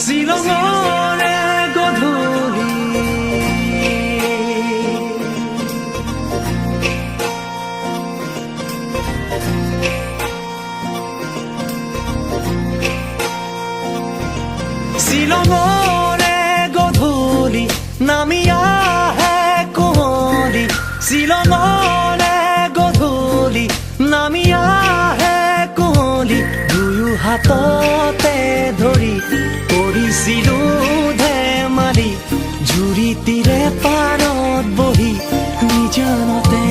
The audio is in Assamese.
শ্বিলঙৰে গধূলি শ্বিলঙৰে গধূলি নামি আহে কুঁৱলী শ্বিলঙৰে গধূলি নামি আহে কুঁৱলী দুয়ো হাততে ধৰি কৰিছিলো ধেমালি জুৰি তীৰে পাৰত বহি নিজানতে